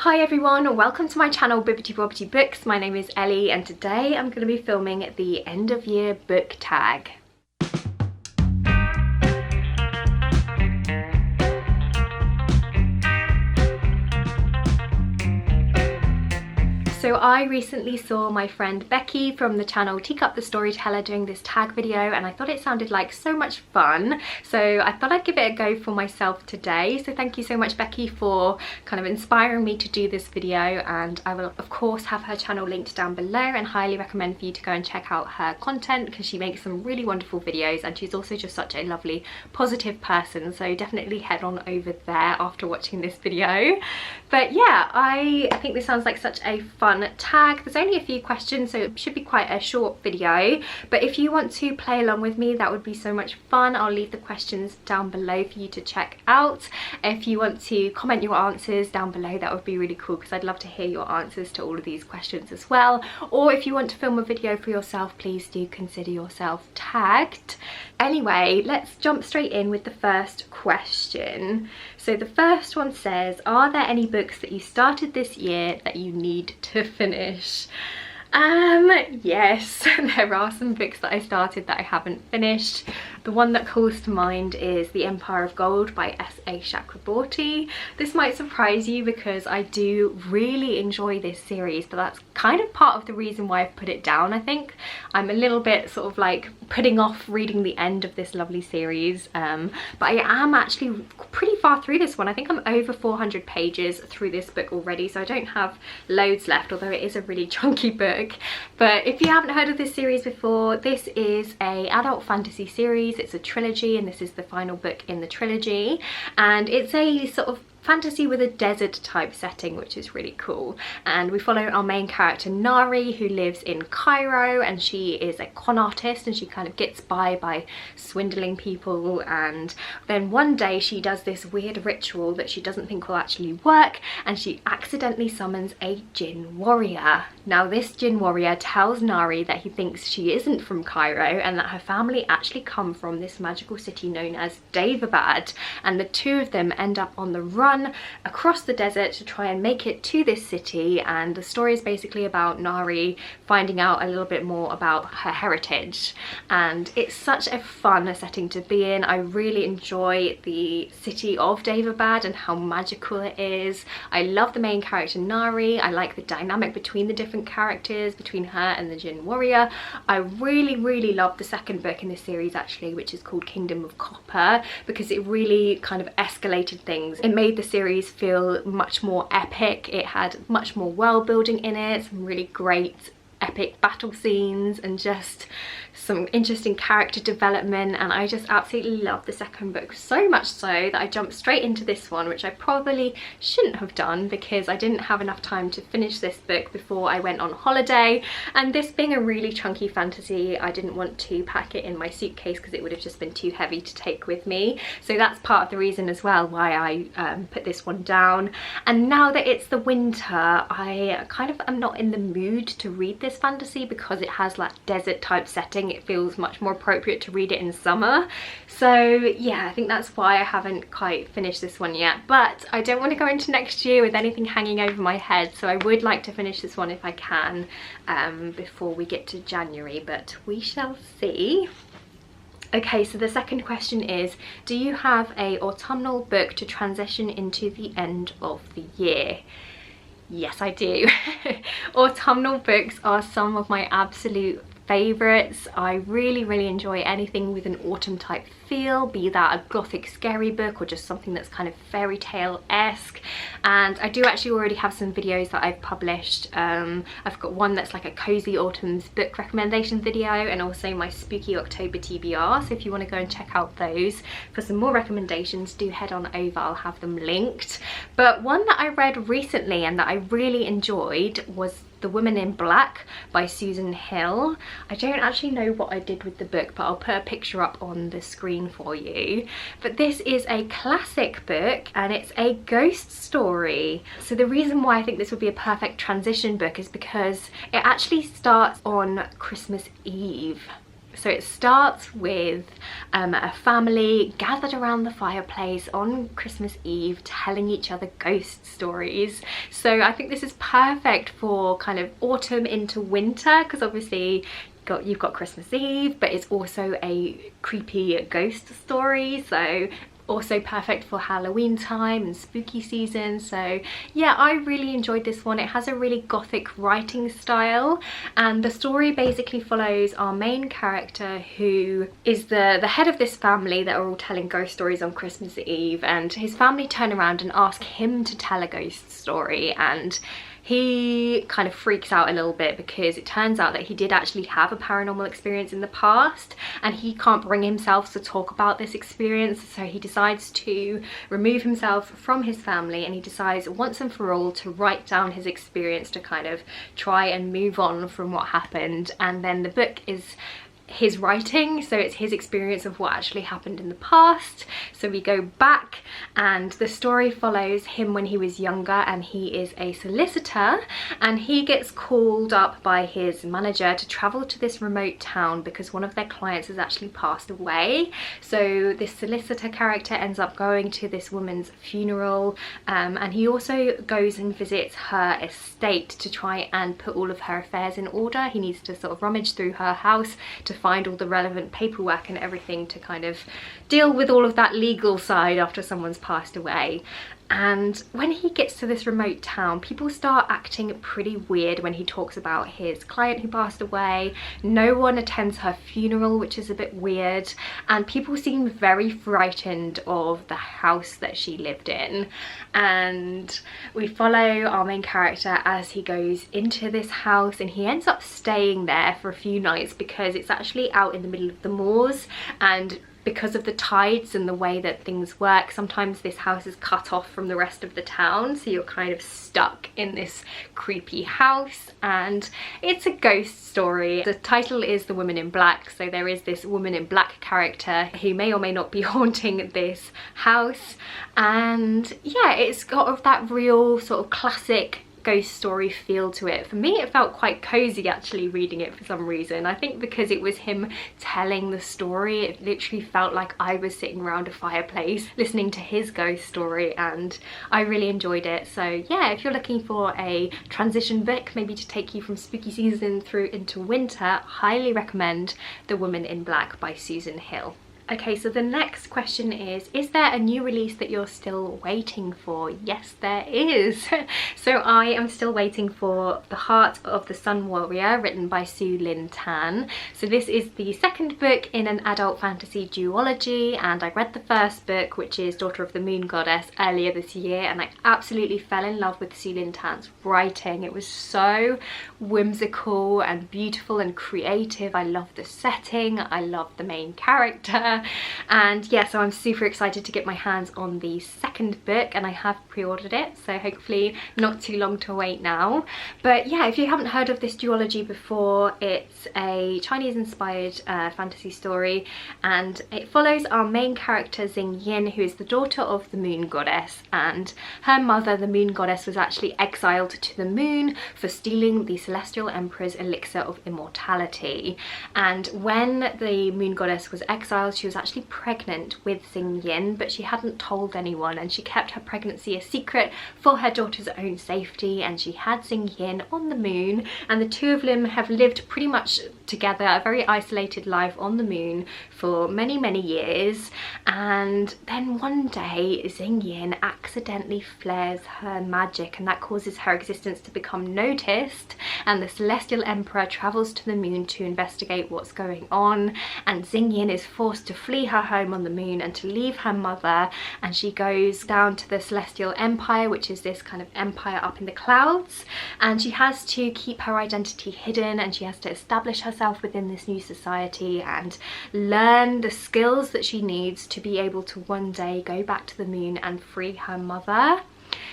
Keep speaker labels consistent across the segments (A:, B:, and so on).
A: Hi everyone, welcome to my channel Bibbidi Bobbidi Books. My name is Ellie and today I'm going to be filming the end of year book tag. So I recently saw my friend Becky from the channel Teacup the Storyteller doing this tag video and I thought it sounded like so much fun, so I thought I'd give it a go for myself today. So thank you so much, Becky, for kind of inspiring me to do this video, and I will of course have her channel linked down below and highly recommend for you to go and check out her content because she makes some really wonderful videos and she's also just such a lovely positive person, so definitely head on over there after watching this video. But yeah, I think this sounds like such a fun tag. There's only a few questions, so it should be quite a short video, but if you want to play along with me, that would be so much fun. I'll leave the questions down below for you to check out. If you want to comment your answers down below, that would be really cool because I'd love to hear your answers to all of these questions as well. Or if you want to film a video for yourself, please do consider yourself tagged. Anyway, let's jump straight in with the first question. So the first one says, are there any books that you started this year that you need to finish? Yes, there are some books that I started that I haven't finished. The one that calls to mind is The Empire of Gold by S.A. Chakraborty. This might surprise you because I do really enjoy this series, but that's kind of part of the reason why I've put it down, I think. I'm a little bit sort of like putting off reading the end of this lovely series, but I am actually pretty far through this one. I think I'm over 400 pages through this book already, so I don't have loads left, although it is a really chunky book. But if you haven't heard of this series before, this is a adult fantasy series. It's a trilogy and this is the final book in the trilogy, and it's a sort of fantasy with a desert type setting, which is really cool. And we follow our main character Nari, who lives in Cairo, and she is a con artist and she kind of gets by swindling people, and then one day she does this weird ritual that she doesn't think will actually work, and she accidentally summons a Jinn warrior. Now this Jinn warrior tells Nari that he thinks she isn't from Cairo and that her family actually come from this magical city known as Daevabad, and the two of them end up on the run across the desert to try and make it to this city. And the story is basically about Nari finding out a little bit more about her heritage, and it's such a fun setting to be in. I really enjoy the city of Daevabad and how magical it is. I love the main character Nari. I like the dynamic between the different characters, between her and the Jinn warrior. I really love the second book in this series actually, which is called Kingdom of Copper, because it really kind of escalated things. It made the series feel much more epic. It had much more world building in it, some really great epic battle scenes and just some interesting character development, and I just absolutely love the second book, so much so that I jumped straight into this one, which I probably shouldn't have done because I didn't have enough time to finish this book before I went on holiday. And this being a really chunky fantasy, I didn't want to pack it in my suitcase because it would have just been too heavy to take with me, so that's part of the reason as well why I put this one down. And now that it's the winter, I kind of am not in the mood to read this fantasy because it has like desert type setting. It feels much more appropriate to read it in summer. So yeah, I think that's why I haven't quite finished this one yet, but I don't want to go into next year with anything hanging over my head, so I would like to finish this one if I can before we get to January, but we shall see. Okay, so the second question is, do you have a autumnal book to transition into the end of the year? Yes, I do. Autumnal books are some of my absolute favourites. I really enjoy anything with an autumn type feel, be that a gothic scary book or just something that's kind of fairy tale-esque. And I do actually already have some videos that I've published. I've got one that's like a cozy autumn's book recommendation video, and also my spooky October TBR, so if you want to go and check out those for some more recommendations, do head on over, I'll have them linked. But one that I read recently and that I really enjoyed was The Woman in Black by Susan Hill. I don't actually know what I did with the book, but I'll put a picture up on the screen for you. But this is a classic book and it's a ghost story. So the reason why I think this would be a perfect transition book is because it actually starts on Christmas Eve. So it starts with a family gathered around the fireplace on Christmas Eve telling each other ghost stories. So I think this is perfect for kind of autumn into winter, because obviously you've got Christmas Eve, but it's also a creepy ghost story, so also perfect for Halloween time and spooky season. So yeah, I really enjoyed this one. It has a really gothic writing style, and the story basically follows our main character, who is the head of this family that are all telling ghost stories on Christmas Eve, and his family turn around and ask him to tell a ghost story, and he kind of freaks out a little bit because it turns out that he did actually have a paranormal experience in the past, and he can't bring himself to talk about this experience, so he decides to remove himself from his family, and he decides once and for all to write down his experience to kind of try and move on from what happened. And then the book is his writing, so it's his experience of what actually happened in the past. So we go back, and the story follows him when he was younger, and he is a solicitor, and he gets called up by his manager to travel to this remote town because one of their clients has actually passed away. So this solicitor character ends up going to this woman's funeral, and he also goes and visits her estate to try and put all of her affairs in order. He needs to sort of rummage through her house to find all the relevant paperwork and everything to kind of deal with all of that legal side after someone's passed away. And when he gets to this remote town, people start acting pretty weird when he talks about his client who passed away. No one attends her funeral, which is a bit weird, and people seem very frightened of the house that she lived in. And we follow our main character as he goes into this house, and he ends up staying there for a few nights because it's actually out in the middle of the moors, and because of the tides and the way that things work, sometimes this house is cut off from the rest of the town, so you're kind of stuck in this creepy house, and it's a ghost story. The title is The Woman in Black, so there is this woman in black character who may or may not be haunting this house. And yeah, it's got that real sort of classic ghost story feel to it. For me, it felt quite cozy actually reading it for some reason. I think because it was him telling the story, it literally felt like I was sitting around a fireplace listening to his ghost story, and I really enjoyed it. So yeah, if you're looking for a transition book maybe to take you from spooky season through into winter, highly recommend The Woman in Black by Susan Hill. Okay, so the next question is there a new release that you're still waiting for? Yes, there is. So I am still waiting for The Heart of the Sun Warrior, written by Sue Lynn Tan. So this is the second book in an adult fantasy duology, and I read the first book, which is Daughter of the Moon Goddess, earlier this year, and I absolutely fell in love with Sue Lynn Tan's writing. It was so whimsical and beautiful and creative. I loved the setting, I loved the main character. And yeah, so I'm super excited to get my hands on the second book, and I have pre-ordered it, so hopefully not too long to wait now. But yeah, if you haven't heard of this duology before, it's a Chinese inspired fantasy story, and it follows our main character Xing Yin, who is the daughter of the Moon Goddess, and her mother, the Moon Goddess, was actually exiled to the moon for stealing the Celestial Emperor's elixir of immortality. And when the Moon Goddess was exiled, she was actually pregnant with Xing Yin, but she hadn't told anyone, and she kept her pregnancy a secret for her daughter's own safety. And she had Xing Yin on the moon, and the two of them have lived pretty much together, a very isolated life on the moon for many years. And then one day Xing Yin accidentally flares her magic, and that causes her existence to become noticed, and the Celestial Emperor travels to the moon to investigate what's going on, and Xing Yin is forced to flee her home on the moon and to leave her mother, and she goes down to the Celestial Empire, which is this kind of empire up in the clouds, and she has to keep her identity hidden, and she has to establish herself within this new society and learn the skills that she needs to be able to one day go back to the moon and free her mother.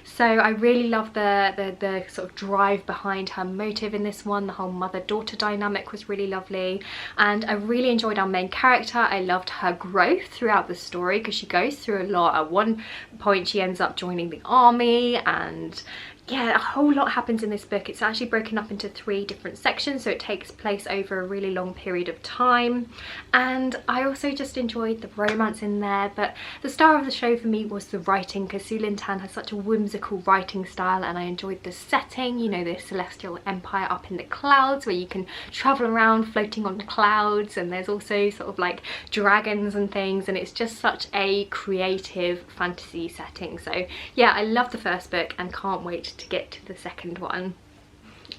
A: So I really love the sort of drive behind her motive in this one. The whole mother-daughter dynamic was really lovely, and I really enjoyed our main character. I loved her growth throughout the story because she goes through a lot. At one point she ends up joining the army, and yeah, a whole lot happens in this book. It's actually broken up into 3 different sections, so it takes place over a really long period of time. And I also just enjoyed the romance in there, but the star of the show for me was the writing, because Su Lin Tan has such a whimsical writing style, and I enjoyed the setting, you know, the celestial empire up in the clouds where you can travel around floating on the clouds, and there's also sort of like dragons and things, and it's just such a creative fantasy setting. So yeah, I love the first book and can't wait to get to the second one.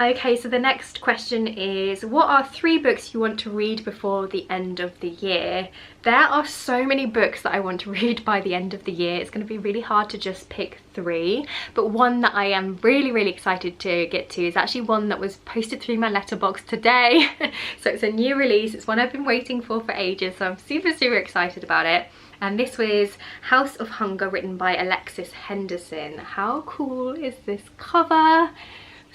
A: Okay, so the next question is, what are 3 books you want to read before the end of the year? There are so many books that I want to read by the end of the year. It's going to be really hard to just pick 3, but one that I am really excited to get to is actually one that was posted through my letterbox today. So it's a new release. It's one I've been waiting for ages, so I'm super excited about it. And this was House of Hunger, written by Alexis Henderson. How cool is this cover?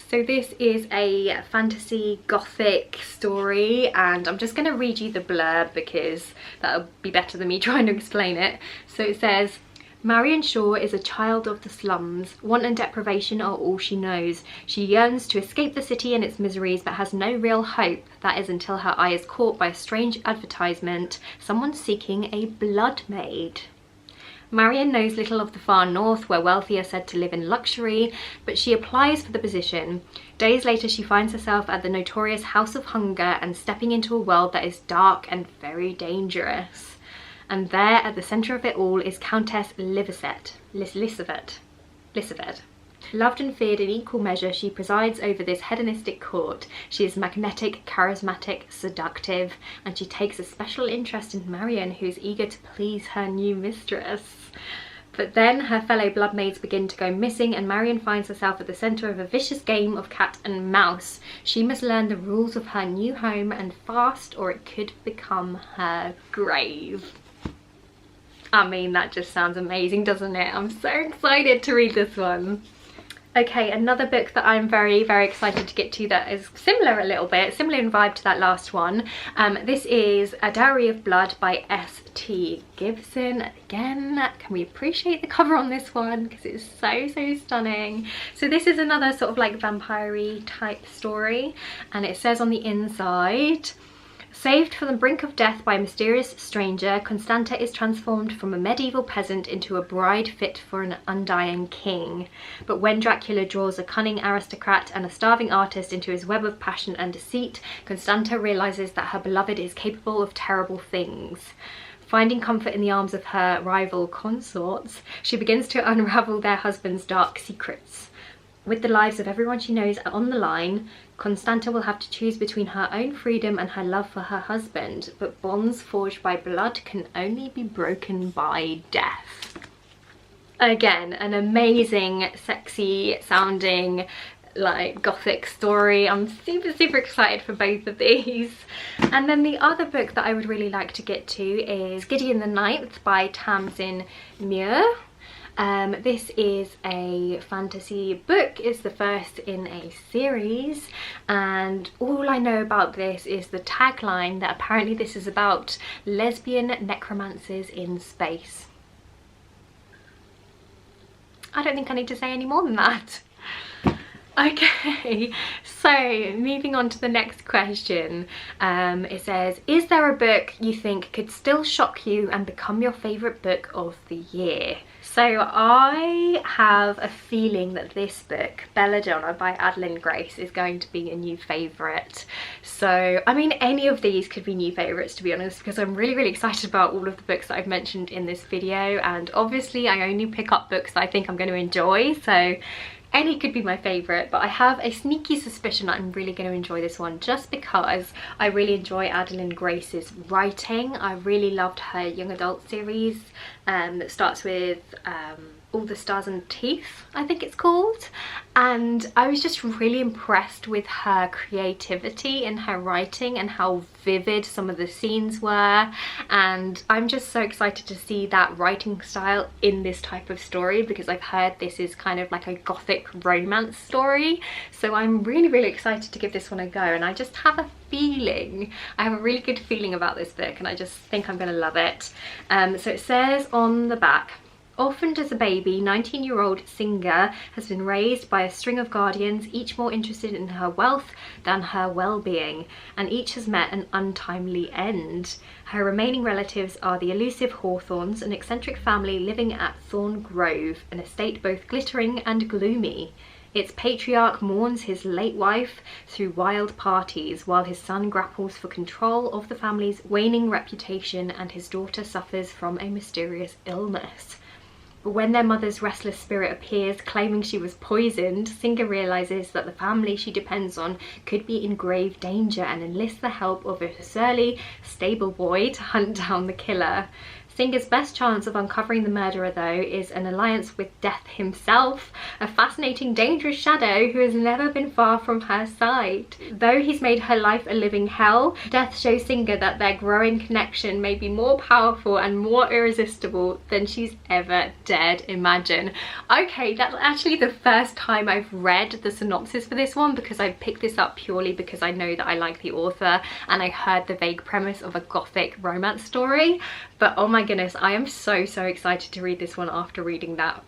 A: So this is a fantasy gothic story, and I'm just going to read you the blurb because that'll be better than me trying to explain it. So it says, Marion Shaw is a child of the slums. Want and deprivation are all she knows. She yearns to escape the city and its miseries, but has no real hope. That is until her eye is caught by a strange advertisement. Someone seeking a blood maid. Marion knows little of the far north, where wealthy are said to live in luxury, but she applies for the position. Days later she finds herself at the notorious House of Hunger and stepping into a world that is dark and very dangerous. And there, at the centre of it all, is Countess Lisbeth. Loved and feared in equal measure, she presides over this hedonistic court. She is magnetic, charismatic, seductive, and she takes a special interest in Marion, who is eager to please her new mistress. But then her fellow bloodmaids begin to go missing, and Marion finds herself at the centre of a vicious game of cat and mouse. She must learn the rules of her new home, and fast, or it could become her grave. I mean, that just sounds amazing, doesn't it? I'm so excited to read this one. Okay, another book that I'm very excited to get to that is similar a little bit, similar in vibe to that last one. This is A Dowry of Blood by S.T. Gibson. Again, can we appreciate the cover on this one, because it's so stunning. So this is another sort of like vampire-y type story, and it says on the inside, saved from the brink of death by a mysterious stranger, Constanta is transformed from a medieval peasant into a bride fit for an undying king. But when Dracula draws a cunning aristocrat and a starving artist into his web of passion and deceit, Constanta realizes that her beloved is capable of terrible things. Finding comfort in the arms of her rival consorts, she begins to unravel their husbands' dark secrets. With the lives of everyone she knows on the line, Constanta will have to choose between her own freedom and her love for her husband, but bonds forged by blood can only be broken by death. Again, an amazing, sexy sounding, like gothic story. I'm super excited for both of these. And then the other book that I would really like to get to is Gideon the Ninth by Tamsin Muir. This is a fantasy book. It's the first in a series, and all I know about this is the tagline that apparently this is about lesbian necromancers in space. I don't think I need to say any more than that. Okay, so moving on to the next question. It says, is there a book you think could still shock you and become your favourite book of the year? So I have a feeling that this book, Belladonna by Adeline Grace, is going to be a new favourite. So, I mean, any of these could be new favourites, to be honest, because I'm really excited about all of the books that I've mentioned in this video, and obviously I only pick up books that I think I'm going to enjoy, so any could be my favourite, but I have a sneaky suspicion that I'm really going to enjoy this one just because I really enjoy Adeline Grace's writing. I really loved her young adult series that starts with All the Stars and Teeth, I think it's called, and I was just really impressed with her creativity in her writing and how vivid some of the scenes were, and I'm just so excited to see that writing style in this type of story, because I've heard this is kind of like a gothic romance story. So I'm really excited to give this one a go, and I just have a feeling, I have a really good feeling about this book, and I just think I'm gonna love it. So it says on the back, orphaned as a baby, 19-year-old Singer has been raised by a string of guardians, each more interested in her wealth than her well-being, and each has met an untimely end. Her remaining relatives are the elusive Hawthorns, an eccentric family living at Thorn Grove, an estate both glittering and gloomy. Its patriarch mourns his late wife through wild parties, while his son grapples for control of the family's waning reputation, and his daughter suffers from a mysterious illness. But when their mother's restless spirit appears, claiming she was poisoned, Singer realises that the family she depends on could be in grave danger, and enlists the help of a surly stable boy to hunt down the killer. Singer's best chance of uncovering the murderer, though, is an alliance with Death himself, a fascinating, dangerous shadow who has never been far from her side. Though he's made her life a living hell, Death shows Singer that their growing connection may be more powerful and more irresistible than she's ever dared imagine. Okay, that's actually the first time I've read the synopsis for this one, because I picked this up purely because I know that I like the author and I heard the vague premise of a gothic romance story. But oh my goodness, I am so excited to read this one after reading that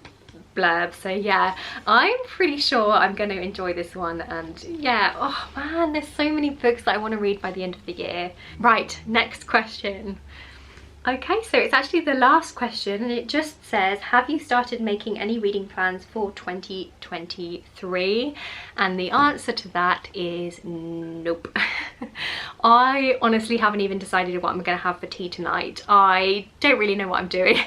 A: blurb. So yeah, I'm pretty sure I'm going to enjoy this one. And yeah, oh man, there's so many books that I want to read by the end of the year. Right, next question. Okay, so it's actually the last question, and it just says, have you started making any reading plans for 2023? And the answer to that is nope. I honestly haven't even decided what I'm going to have for tea tonight. I don't really know what I'm doing.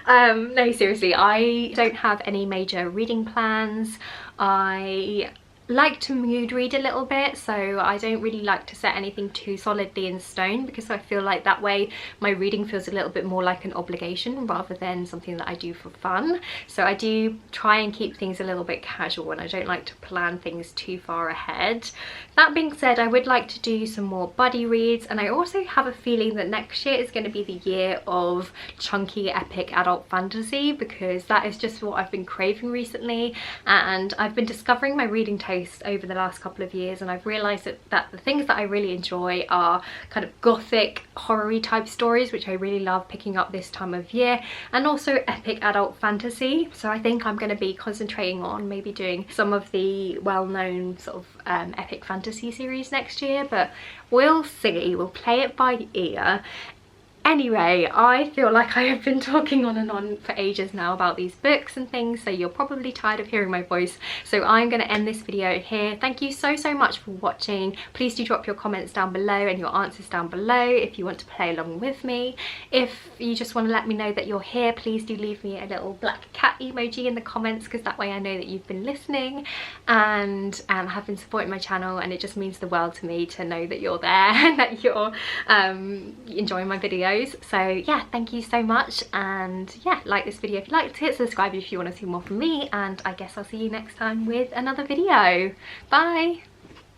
A: No, seriously, I don't have any major reading plans. I like to mood read a little bit, so I don't really like to set anything too solidly in stone, because I feel like that way my reading feels a little bit more like an obligation rather than something that I do for fun. So I do try and keep things a little bit casual, and I don't like to plan things too far ahead. That being said, I would like to do some more buddy reads, and I also have a feeling that next year is going to be the year of chunky epic adult fantasy, because that is just what I've been craving recently, and I've been discovering my reading taste over the last couple of years, and I've realised that the things that I really enjoy are kind of gothic horror-y type stories, which I really love picking up this time of year, and also epic adult fantasy. So I think I'm going to be concentrating on maybe doing some of the well-known sort of epic fantasy series next year, but we'll see, we'll play it by ear. Anyway, I feel like I have been talking on and on for ages now about these books and things, so you're probably tired of hearing my voice. So I'm going to end this video here. Thank you so much for watching. Please do drop your comments down below and your answers down below if you want to play along with me. If you just want to let me know that you're here, please do leave me a little black cat emoji in the comments, because that way I know that you've been listening and have been supporting my channel, and it just means the world to me to know that you're there and that you're enjoying my videos. So yeah, thank you so much, and yeah, like this video if you liked it, subscribe if you want to see more from me, and I guess I'll see you next time with another video. Bye!